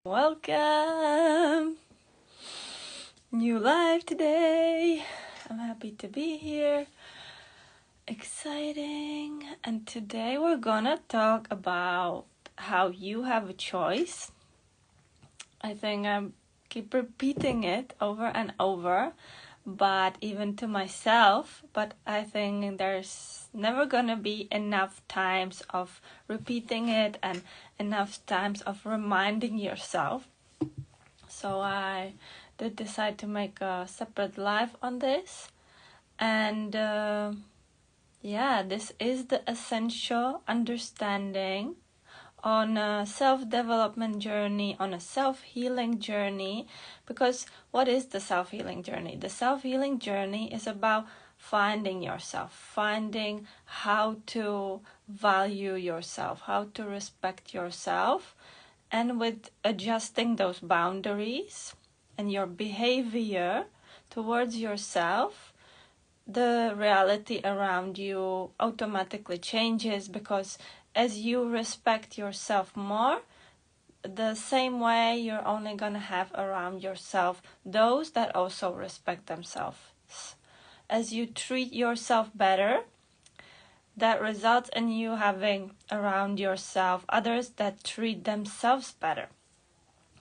Welcome! New life today. I'm happy to be here. Exciting. And today we're gonna talk about how you have a choice. I think I keep repeating it over and over, but even to myself. But I think there's never gonna be enough times of repeating it and enough times of reminding yourself. So I did decide to make a separate live on this. And this is the essential understanding on a self-development journey, on a self-healing journey. Because what is the self-healing journey? The self-healing journey is about finding yourself, finding how to value yourself, how to respect yourself, and with adjusting those boundaries and your behavior towards yourself, the reality around you automatically changes, because as you respect yourself more, the same way you're only going to have around yourself those that also respect themselves. As you treat yourself better, that results in you having around yourself others that treat themselves better.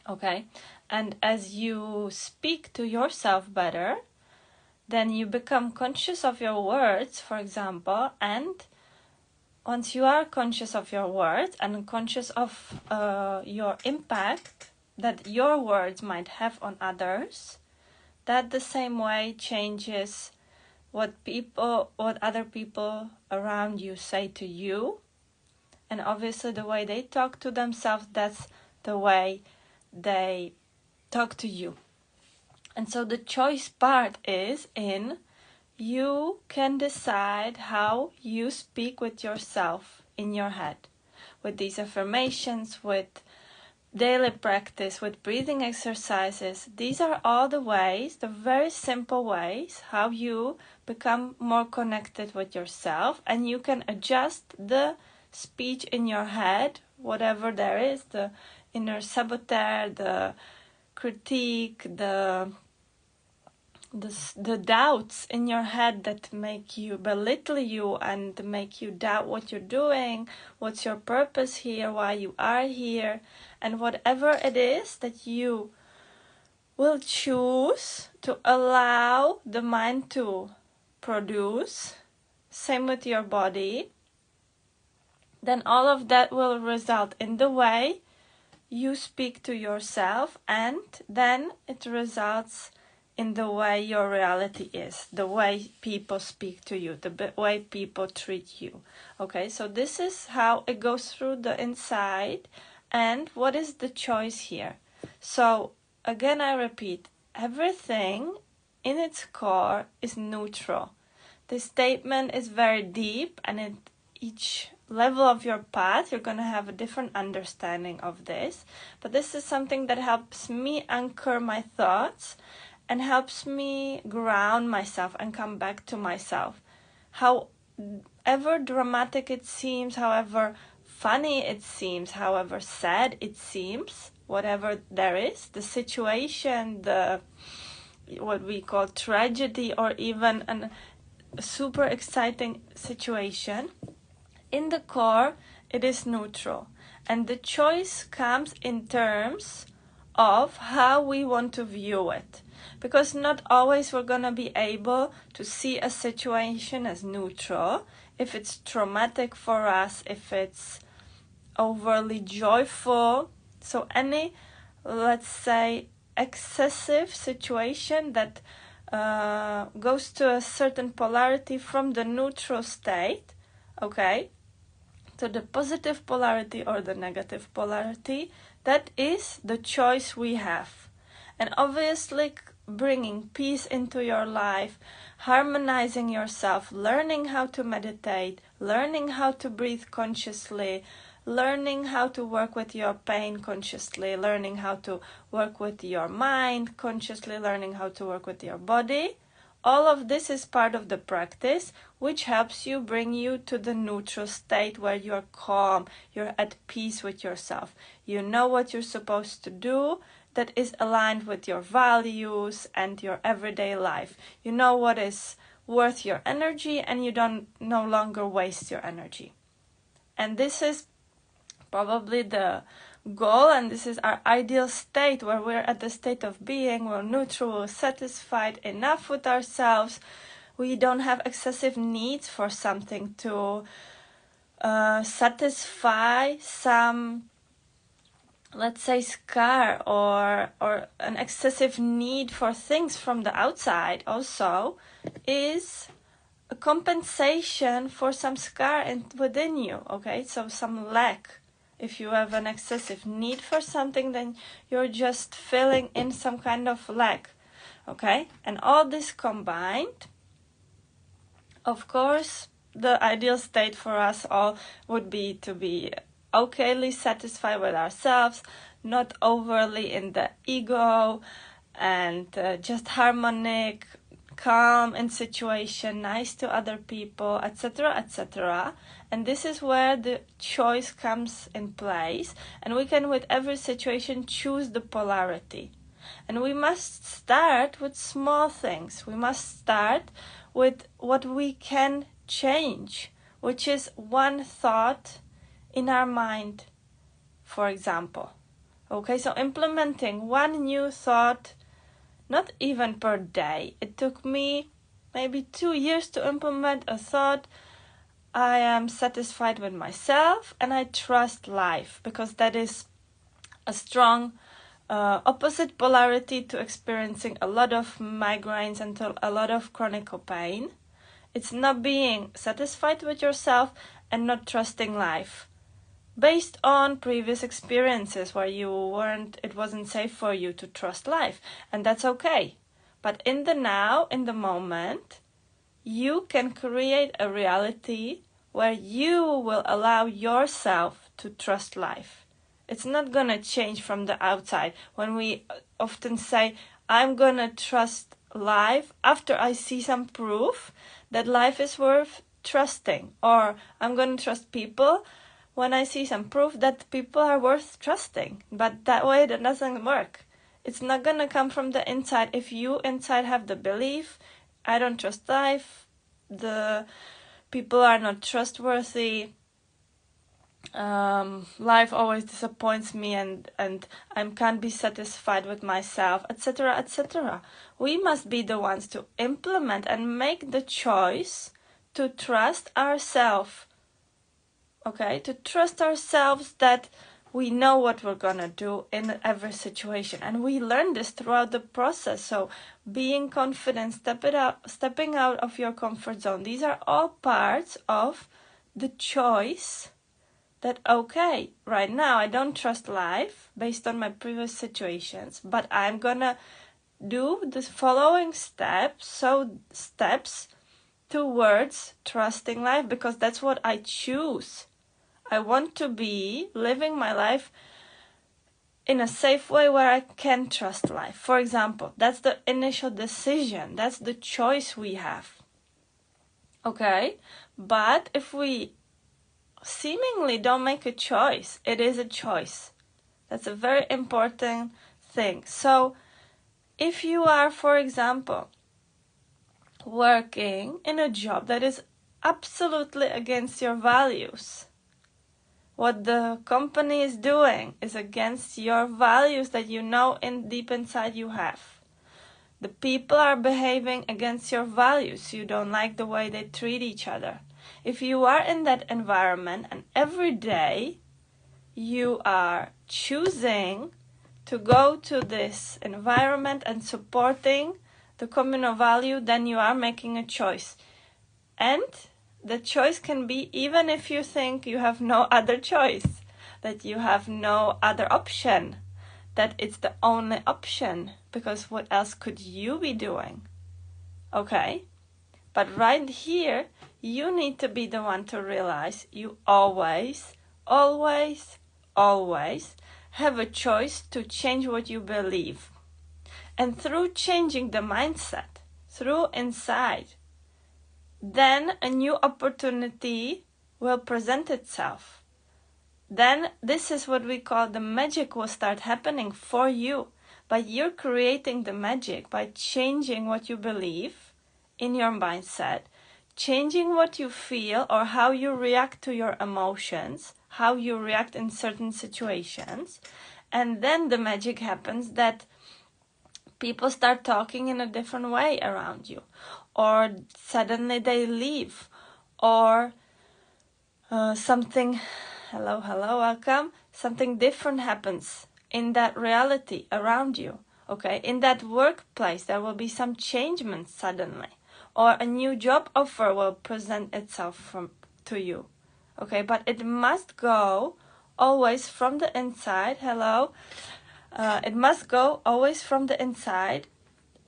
Okay? And as you speak to yourself better, then you become conscious of your words, for example, and once you are conscious of your words and conscious of your impact that your words might have on others, that the same way changes what other people around you say to you. And obviously the way they talk to themselves, that's the way they talk to you. And so the choice part is in you can decide how you speak with yourself in your head, with these affirmations, with daily practice, with breathing exercises. These are all the ways, the very simple ways, how you become more connected with yourself, and you can adjust the speech in your head, whatever there is, the inner saboteur, the critique, the doubts in your head that make you belittle you and make you doubt what you're doing, what's your purpose here, why you are here, and whatever it is that you will choose to allow the mind to produce, same with your body, then all of that will result in the way you speak to yourself, and then it results in the way your reality is, the way people speak to you, the way people treat you. Okay, so this is how it goes through the inside. And what is the choice here? So again, I repeat, everything in its core is neutral. This statement is very deep, and at each level of your path, you're going to have a different understanding of this. But this is something that helps me anchor my thoughts and helps me ground myself and come back to myself. However dramatic it seems, however funny it seems, however sad it seems, whatever there is, the situation, what we call tragedy, or even a super exciting situation, in the core it is neutral. And the choice comes in terms of how we want to view it. Because not always we're going to be able to see a situation as neutral. If it's traumatic for us, if it's overly joyful. So any, let's say, excessive situation that goes to a certain polarity from the neutral state, okay, to the positive polarity or the negative polarity, that is the choice we have. And obviously bringing peace into your life, harmonizing yourself, learning how to meditate, learning how to breathe consciously, learning how to work with your pain consciously, learning how to work with your mind consciously, learning how to work with your body. all of this is part of the practice, which helps you bring you to the neutral state where you're calm, you're at peace with yourself. You know what you're supposed to do that is aligned with your values and your everyday life. You know what is worth your energy, and you don't no longer waste your energy. And this is probably the goal, and this is our ideal state, where we're at the state of being, we're neutral, we're satisfied enough with ourselves. We don't have excessive needs for something to satisfy some, let's say, scar or an excessive need for things from the outside also is a compensation for some scar within you, okay? So some lack. If you have an excessive need for something, then you're just filling in some kind of lack, okay? And all this combined, of course, the ideal state for us all would be to be okayly satisfied with ourselves, not overly in the ego, and just harmonic, calm in situation, nice to other people, etc., etc. And this is where the choice comes in place, and we can with every situation choose the polarity. And we must start with small things. We must start with what we can change, which is one thought in our mind, for example. Okay, so implementing one new thought, not even per day. It took me maybe 2 years to implement a thought. I am satisfied with myself and I trust life, because that is a strong opposite polarity to experiencing a lot of migraines and a lot of chronic pain. It's not being satisfied with yourself and not trusting life, based on previous experiences where it wasn't safe for you to trust life, and that's okay. But in the now, in the moment, you can create a reality where you will allow yourself to trust life. It's not gonna change from the outside. When we often say, I'm gonna trust life after I see some proof that life is worth trusting, or I'm gonna trust people when I see some proof that people are worth trusting. But that way, that doesn't work. It's not gonna come from the inside. If you inside have the belief, I don't trust life, the people are not trustworthy, life always disappoints me, and I can't be satisfied with myself, etc., etc. We must be the ones to implement and make the choice to trust ourselves. Okay, to trust ourselves that we know what we're gonna do in every situation, and we learn this throughout the process. So being confident, stepping out of your comfort zone, these are all parts of the choice that, okay, right now I don't trust life based on my previous situations, but I'm gonna do the following steps towards trusting life, because that's what I choose. I want to be living my life in a safe way where I can trust life. For example, that's the initial decision. That's the choice we have. Okay? But if we seemingly don't make a choice, it is a choice. That's a very important thing. So if you are, for example, working in a job that is absolutely against your values, what the company is doing is against your values that you know deep inside you have. The people are behaving against your values. You don't like the way they treat each other. If you are in that environment and every day you are choosing to go to this environment and supporting the communal value, then you are making a choice. And the choice can be, even if you think you have no other choice, that you have no other option, that it's the only option, because what else could you be doing? Okay? But right here, you need to be the one to realize you always, always, always have a choice to change what you believe. And through changing the mindset, through inside, then a new opportunity will present itself. Then this is what we call the magic will start happening for you. But you're creating the magic by changing what you believe in your mindset, changing what you feel or how you react to your emotions, how you react in certain situations. And then the magic happens that people start talking in a different way around you, or suddenly they leave, or something, hello, welcome, something different happens in that reality around you, okay? In that workplace, there will be some changement suddenly, or a new job offer will present itself to you, okay? But it must go always from the inside, it must go always from the inside,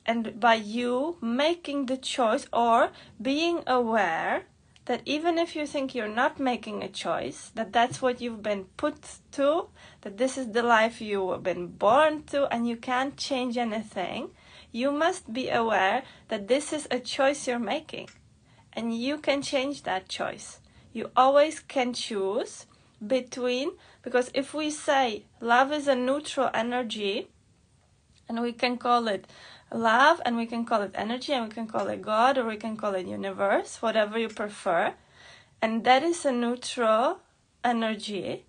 and by you making the choice or being aware that even if you think you're not making a choice, that that's what you've been put to, that this is the life you've been born to and you can't change anything, you must be aware that this is a choice you're making and you can change that choice. You always can choose between, because if we say love is a neutral energy, and we can call it love, and we can call it energy, and we can call it God, or we can call it universe, whatever you prefer, and that is a neutral energy,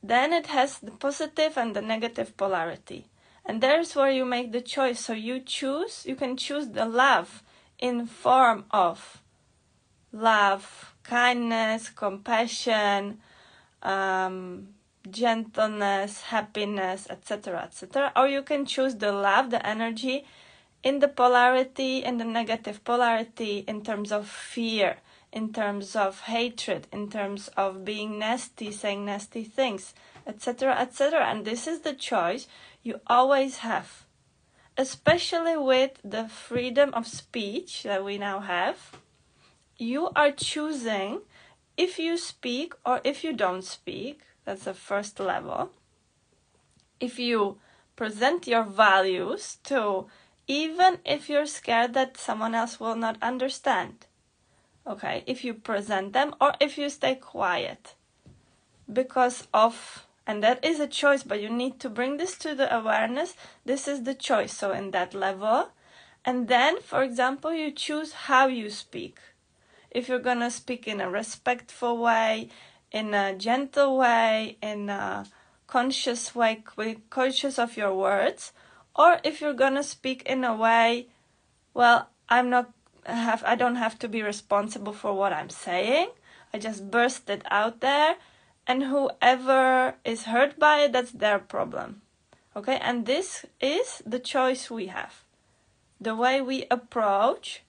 then it has the positive and the negative polarity. And there's where you make the choice. So you can choose the love in form of love, kindness, compassion, gentleness, happiness, etc., etc. Or you can choose the love, the energy, in the polarity, in the negative polarity, in terms of fear, in terms of hatred, in terms of being nasty, saying nasty things, etc., etc. And this is the choice you always have, especially with the freedom of speech that we now have. You are choosing if you speak or if you don't speak. That's the first level. If you present your values to, even if you're scared that someone else will not understand, okay, if you present them or if you stay quiet because of, and that is a choice, but you need to bring this to the awareness. This is the choice. So in that level, and then, for example, you choose how you speak. If you're gonna speak in a respectful way, in a gentle way, in a conscious way, conscious of your words, or if you're gonna speak in a way, well, I don't have to be responsible for what I'm saying. I just burst it out there, and whoever is hurt by it, that's their problem. Okay, and this is the choice we have. The way we approach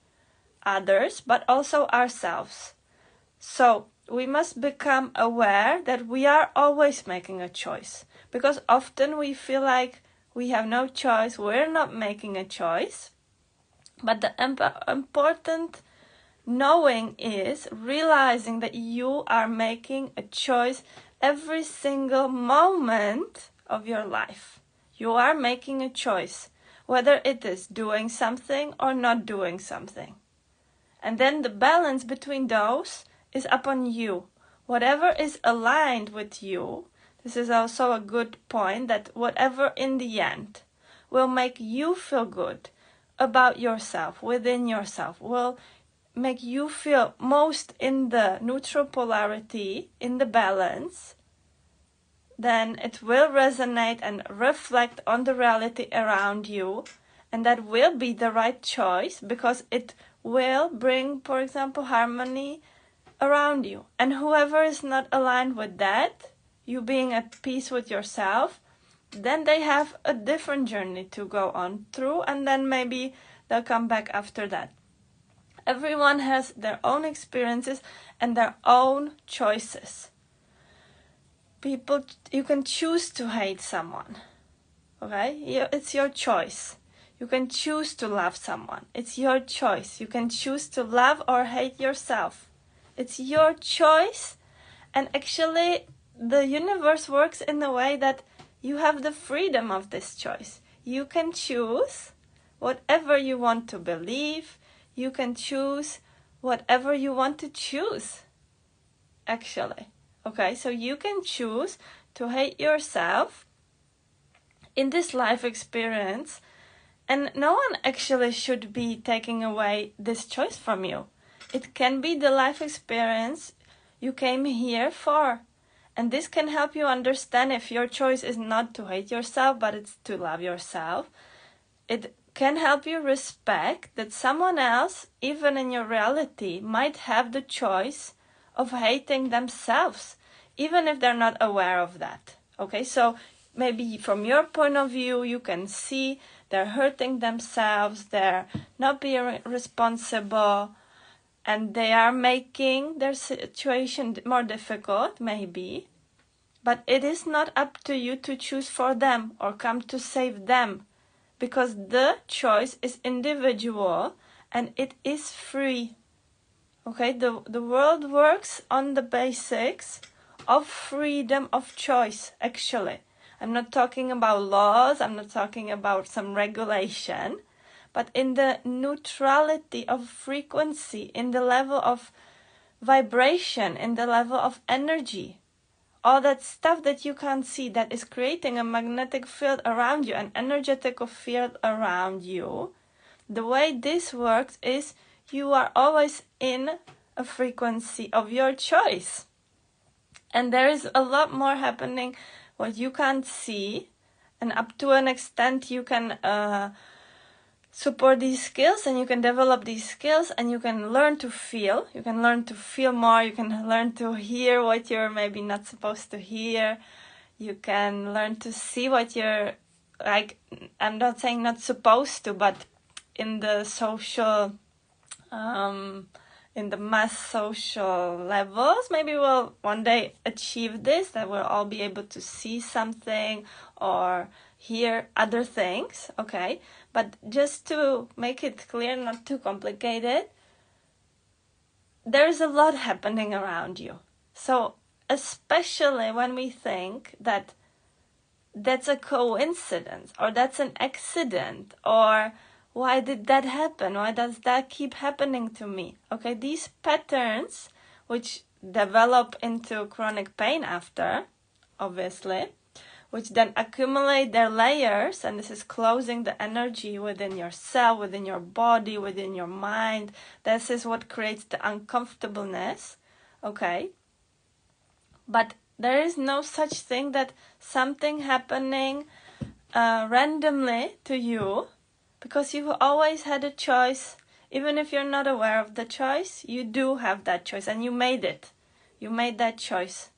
others, but also ourselves. So we must become aware that we are always making a choice, because often we feel like we have no choice, we're not making a choice. But the important knowing is realizing that you are making a choice every single moment of your life. You are making a choice, whether it is doing something or not doing something. And then the balance between those is upon you. Whatever is aligned with you, this is also a good point, that whatever in the end will make you feel good about yourself, within yourself, will make you feel most in the neutral polarity, in the balance, then it will resonate and reflect on the reality around you, and that will be the right choice, because it will bring, for example, harmony around you. And whoever is not aligned with that, you being at peace with yourself, then they have a different journey to go on through, and then maybe they'll come back after that. Everyone has their own experiences and their own choices. You can choose to hate someone, okay? It's your choice. You can choose to love someone. It's your choice. You can choose to love or hate yourself. It's your choice. And actually, the universe works in a way that you have the freedom of this choice. You can choose whatever you want to believe. You can choose whatever you want to choose, actually. Okay, so you can choose to hate yourself in this life experience, and no one actually should be taking away this choice from you. It can be the life experience you came here for. And this can help you understand if your choice is not to hate yourself, but it's to love yourself. It can help you respect that someone else, even in your reality, might have the choice of hating themselves, even if they're not aware of that. Okay, so maybe from your point of view, you can see they're hurting themselves, they're not being responsible, and they are making their situation more difficult, maybe. But it is not up to you to choose for them or come to save them, because the choice is individual and it is free. Okay, the world works on the basics of freedom of choice, actually. I'm not talking about laws, I'm not talking about some regulation, but in the neutrality of frequency, in the level of vibration, in the level of energy. All that stuff that you can't see that is creating a magnetic field around you, an energetic field around you. The way this works is you are always in a frequency of your choice. And there is a lot more happening what you can't see, and up to an extent you can support these skills, and you can develop these skills, and you can learn to feel. You can learn to feel more. You can learn to hear what you're maybe not supposed to hear. You can learn to see what you're, like, I'm not saying not supposed to, but in the social, in the mass social levels, maybe we'll one day achieve this, that we'll all be able to see something or hear other things, okay? But just to make it clear, not too complicated, there's a lot happening around you. So especially when we think that that's a coincidence or that's an accident, or why did that happen? Why does that keep happening to me? Okay, these patterns, which develop into chronic pain after, obviously, which then accumulate their layers, and this is closing the energy within your cell, within your body, within your mind. This is what creates the uncomfortableness, okay? But there is no such thing that something happening randomly to you, because you've always had a choice. Even if you're not aware of the choice, you do have that choice, and you made it. You made that choice.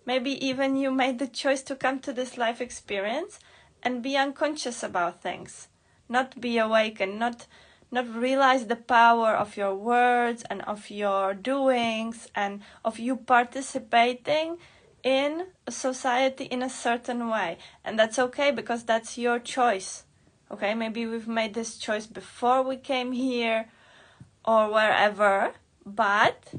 Maybe even you made the choice to come to this life experience and be unconscious about things, not be awakened, not realize the power of your words and of your doings and of you participating in a society in a certain way. And that's okay, because that's your choice. Okay, maybe we've made this choice before we came here or wherever, but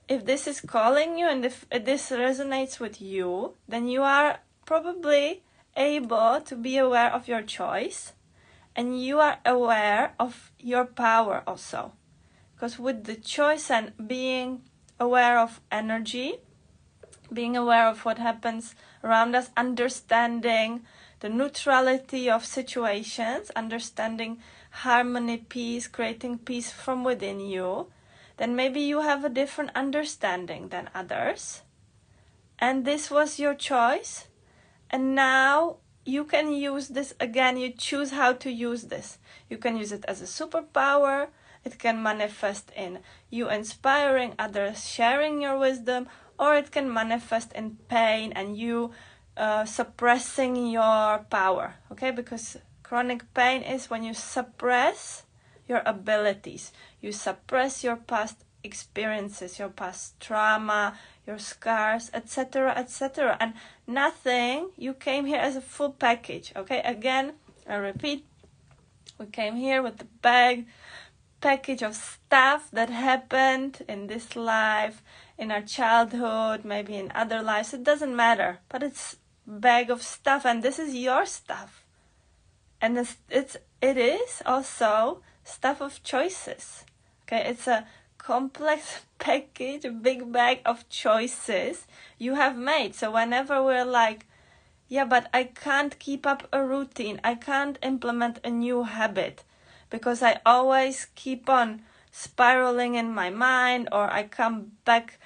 if this is calling you and if this resonates with you, then you are probably able to be aware of your choice, and you are aware of your power also. Because with the choice and being aware of energy, being aware of what happens around us, understanding the neutrality of situations, understanding harmony, peace, creating peace from within you, then maybe you have a different understanding than others. And this was your choice. And now you can use this again. You choose how to use this. You can use it as a superpower. It can manifest in you inspiring others, sharing your wisdom, or it can manifest in pain and you suppressing your power. Okay, because chronic pain is when you suppress your abilities. You suppress your past experiences, your past trauma, your scars, etc., etc. And nothing, you came here as a full package, okay? Again, I repeat, we came here with the package of stuff that happened in this life, in our childhood, maybe in other lives. It doesn't matter, but it's a bag of stuff, and this is your stuff. And it is also stuff of choices. Okay, it's a complex package, a big bag of choices you have made. So whenever we're like, yeah, but I can't keep up a routine, I can't implement a new habit because I always keep on spiraling in my mind, or I come back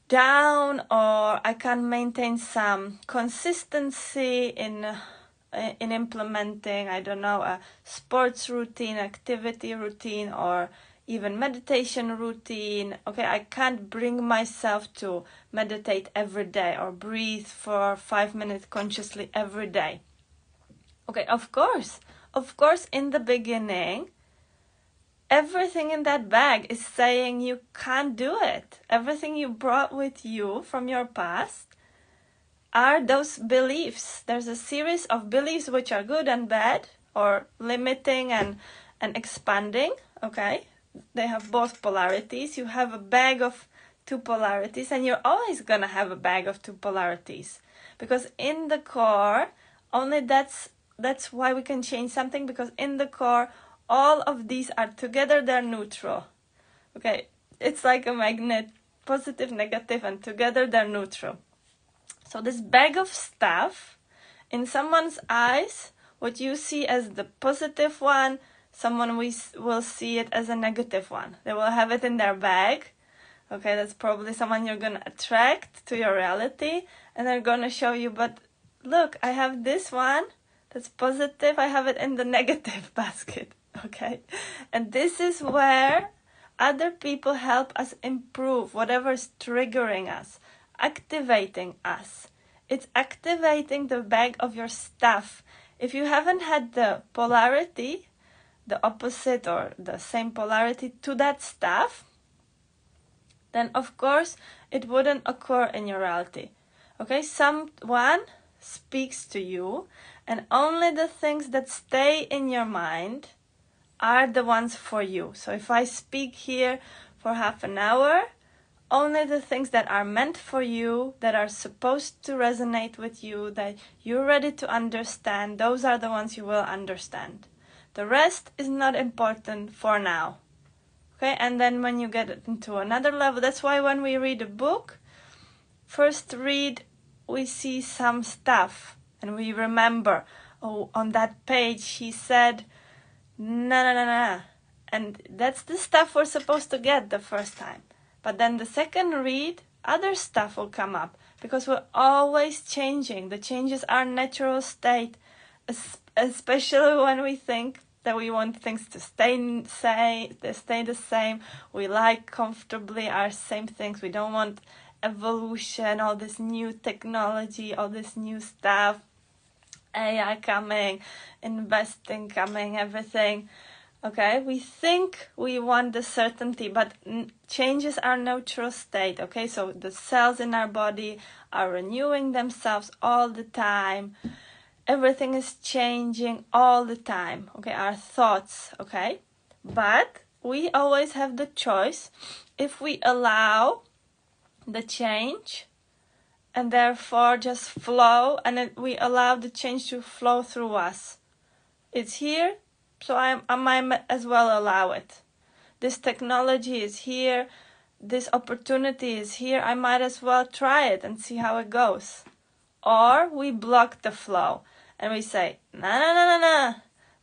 down, or I can't maintain some consistency in implementing, I don't know, a sports routine, activity routine, or even meditation routine. Okay, I can't bring myself to meditate every day or breathe for 5 minutes consciously every day. Okay, of course, in the beginning, everything in that bag is saying you can't do it. Everything you brought with you from your past are those beliefs. There's a series of beliefs which are good and bad, or limiting and expanding. Okay, they have both polarities. You have a bag of two polarities, and you're always gonna have a bag of two polarities, because in the core, only that's why we can change something, because in the core all of these are together, they're neutral. Okay, it's like a magnet, positive, negative, and together they're neutral. So this bag of stuff, in someone's eyes, what you see as the positive one, someone will see it as a negative one. They will have it in their bag. Okay, that's probably someone you're going to attract to your reality, and they're going to show you, but look, I have this one that's positive, I have it in the negative basket. Okay, and this is where other people help us improve whatever's triggering us, activating us. It's activating the bag of your stuff. If you haven't had the polarity, the opposite or the same polarity to that stuff, then of course it wouldn't occur in your reality. Okay, someone speaks to you, and only the things that stay in your mind are the ones for you. So if I speak here for half an hour, only the things that are meant for you, that are supposed to resonate with you, that you're ready to understand, those are the ones you will understand. The rest is not important for now. Okay, and then when you get into another level, that's why when we read a book, first read, we see some stuff and we remember, oh, on that page he said, no. And that's the stuff we're supposed to get the first time. But then the second read, other stuff will come up, because we're always changing. The changes are natural state, especially when we think that we want things to stay the same. We like comfortably our same things. We don't want evolution, all this new technology, all this new stuff, AI coming, investing coming, everything. Okay, we think we want the certainty, but changes are neutral state. Okay, so the cells in our body are renewing themselves all the time. Everything is changing all the time. Okay, our thoughts. Okay, but we always have the choice if we allow the change and therefore just flow, and we allow the change to flow through us. It's here, so I might as well allow it. This technology is here, this opportunity is here, I might as well try it and see how it goes. Or we block the flow and we say, no,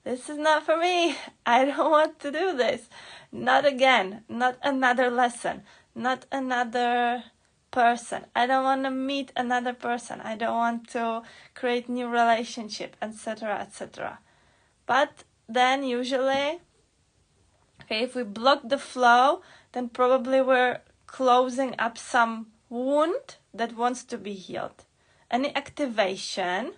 this is not for me, I don't want to do this. Not again, not another lesson, not another person. I don't want to meet another person. I don't want to create new relationship, etc., etc. But then usually, okay, if we block the flow, then probably we're closing up some wound that wants to be healed. Any activation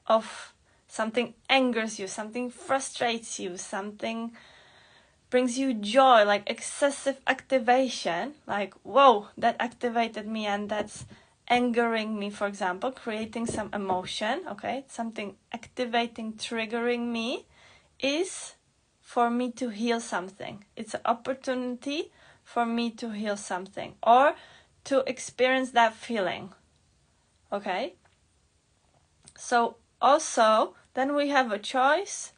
of something angers you, something frustrates you, something brings you joy, like excessive activation, like, whoa, that activated me and that's angering me, for example, creating some emotion, okay, something activating, triggering me, is for me to heal something. It's an opportunity for me to heal something or to experience that feeling, okay? So also then we have a choice.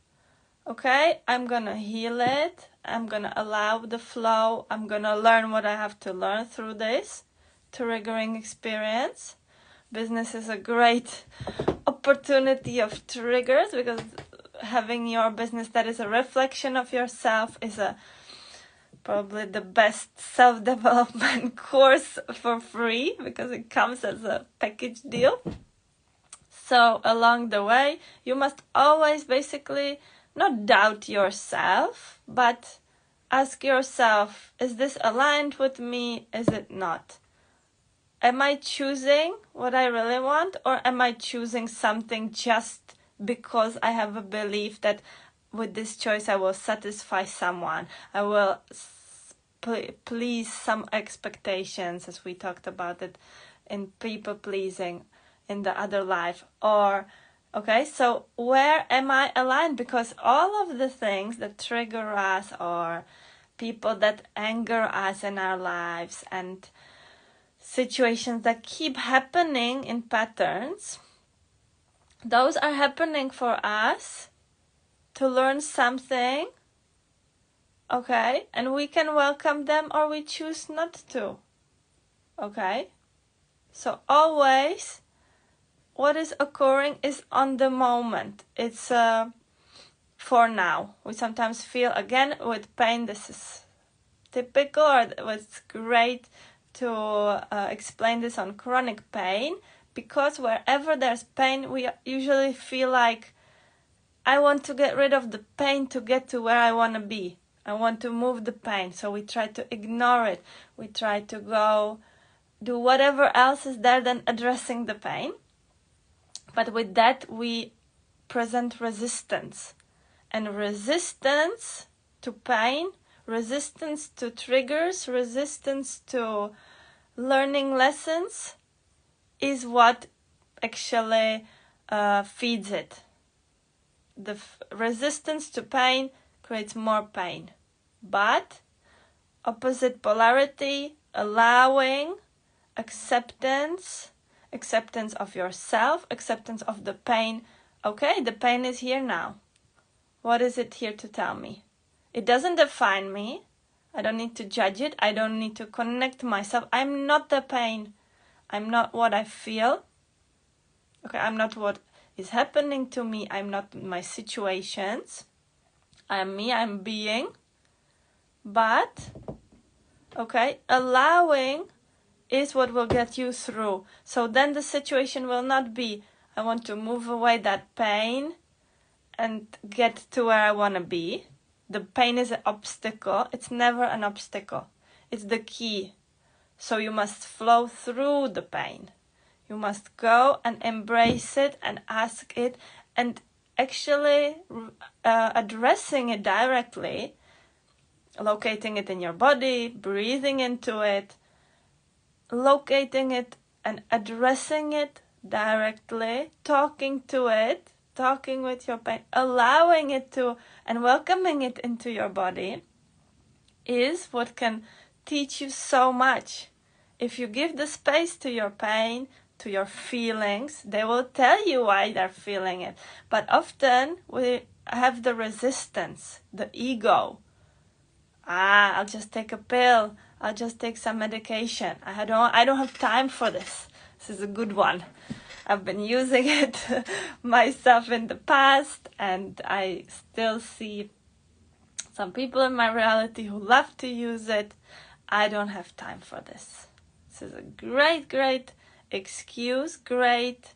Okay, I'm gonna heal it. I'm gonna allow the flow. I'm gonna learn what I have to learn through this triggering experience. Business is a great opportunity of triggers, because having your business that is a reflection of yourself is probably the best self-development course for free, because it comes as a package deal. So along the way, you must always basically not doubt yourself, but ask yourself, is this aligned with me? Is it not? Am I choosing what I really want, or am I choosing something just because I have a belief that with this choice I will satisfy someone, I will please some expectations, as we talked about it in people pleasing in the other life? Or okay, so where am I aligned? Because all of the things that trigger us, or people that anger us in our lives, and situations that keep happening in patterns, those are happening for us to learn something, okay? And we can welcome them, or we choose not to, okay? So always what is occurring is on the moment. It's for now. We sometimes feel, again, with pain, this is typical, or it's great to explain this on chronic pain, because wherever there's pain, we usually feel like, I want to get rid of the pain to get to where I want to be. I want to move the pain. So we try to ignore it. We try to go do whatever else is there than addressing the pain. But with that, we present resistance. And resistance to pain, resistance to triggers, resistance to learning lessons is what actually feeds it. The resistance to pain creates more pain. But opposite polarity, allowing, acceptance of yourself, acceptance of the pain. Okay, the pain is here now. What is it here to tell me? It doesn't define me. I don't need to judge it. I don't need to connect myself. I'm not the pain. I'm not what I feel. Okay, I'm not what is happening to me. I'm not my situations. I'm me, I'm being. But, okay, allowing is what will get you through. So then the situation will not be, I want to move away that pain and get to where I want to be. The pain is an obstacle. It's never an obstacle. It's the key. So you must flow through the pain. You must go and embrace it and ask it, and actually addressing it directly, locating it in your body, breathing into it, locating it and addressing it directly, talking to it, talking with your pain, allowing it to and welcoming it into your body is what can teach you so much. If you give the space to your pain, to your feelings, they will tell you why they're feeling it. But often we have the resistance, the ego. I'll just take a pill. I'll just take some medication. I don't have time for this. This is a good one. I've been using it myself in the past, and I still see some people in my reality who love to use it. I don't have time for this. This is a great excuse, great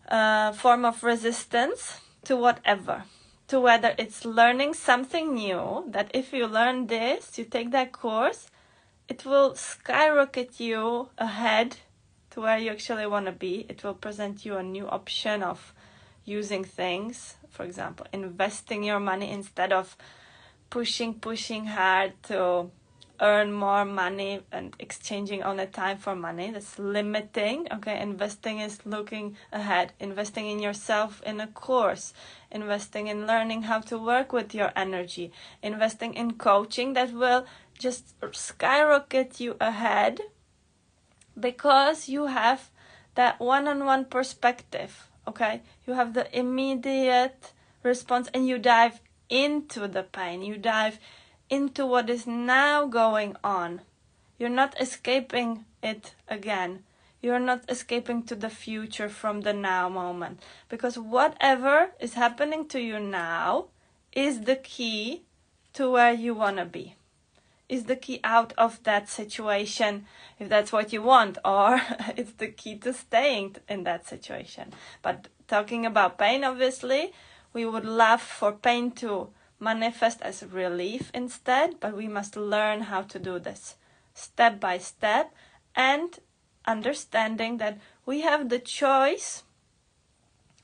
form of resistance to whatever. To whether it's learning something new, that if you learn this, you take that course, it will skyrocket you ahead to where you actually want to be. It will present you a new option of using things. For example, investing your money instead of pushing hard to earn more money and exchanging all the time for money. That's limiting. Okay, investing is looking ahead, investing in yourself in a course, investing in learning how to work with your energy, investing in coaching that will just skyrocket you ahead, because you have that one-on-one perspective. okay? You have the immediate response and you dive into the pain. You dive into what is now going on. You're not escaping it again. You're not escaping to the future from the now moment. Because whatever is happening to you now is the key to where you want to be. Is the key out of that situation, if that's what you want, or it's the key to staying in that situation. But talking about pain, obviously, we would love for pain to manifest as relief instead, but we must learn how to do this step by step, and understanding that we have the choice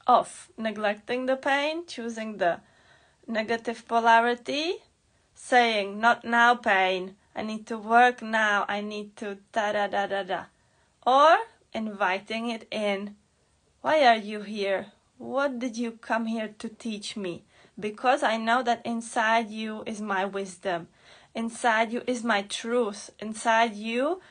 of neglecting the pain, choosing the negative polarity, saying, not now pain, I need to work now, I need to da-da-da-da-da. Or inviting it in. Why are you here? What did you come here to teach me? Because I know that inside you is my wisdom. Inside you is my truth. Inside you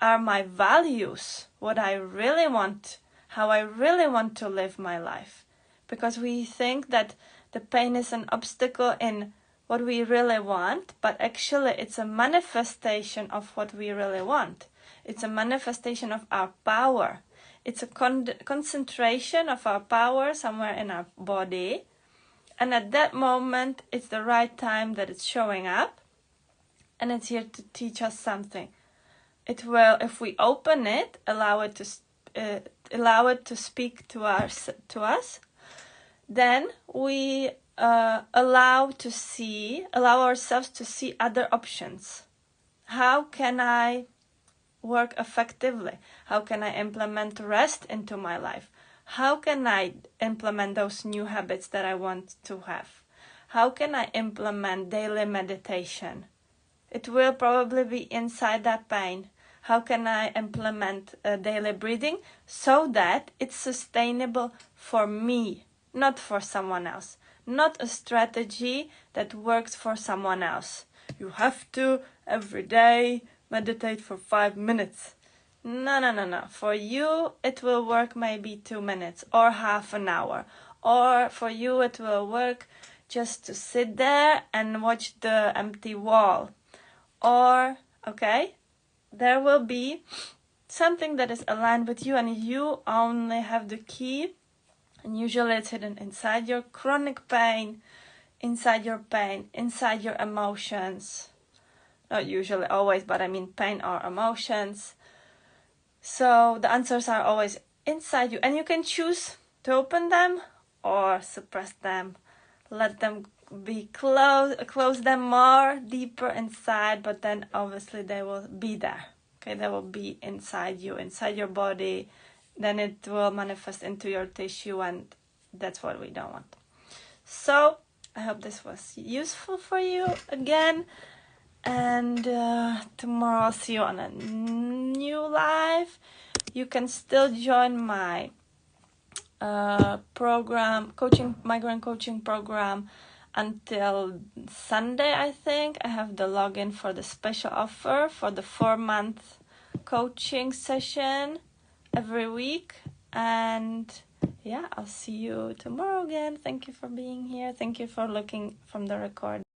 are my values. What I really want. How I really want to live my life. Because we think that the pain is an obstacle in what we really want, but actually it's a manifestation of what we really want. It's a manifestation of our power. It's a concentration of our power somewhere in our body. And at that moment, it's the right time that it's showing up. And it's here to teach us something. It will, if we open it, allow it to speak to us, then we allow ourselves to see other options. How can I work effectively? How can I implement rest into my life? How can I implement those new habits that I want to have? How can I implement daily meditation? It will probably be inside that pain. How can I implement daily breathing so that it's sustainable for me, not for someone else? Not a strategy that works for someone else. You have to every day meditate for 5 minutes. No. For you, it will work maybe 2 minutes or half an hour. Or for you, it will work just to sit there and watch the empty wall. Or, okay, there will be something that is aligned with you and you only have the key. And usually it's hidden inside your chronic pain, inside your emotions. Not usually, always, but I mean pain or emotions. So the answers are always inside you. And you can choose to open them or suppress them. Let them be close them more, deeper inside, but then obviously they will be there. Okay, they will be inside you, inside your body. Then it will manifest into your tissue, and that's what we don't want. So I hope this was useful for you again. And tomorrow I'll see you on a new live. You can still join my migrant coaching program until Sunday, I think. I have the login for the special offer for the 4-month coaching session every week. And yeah, I'll see you tomorrow again. Thank you for being here. Thank you for looking from the record.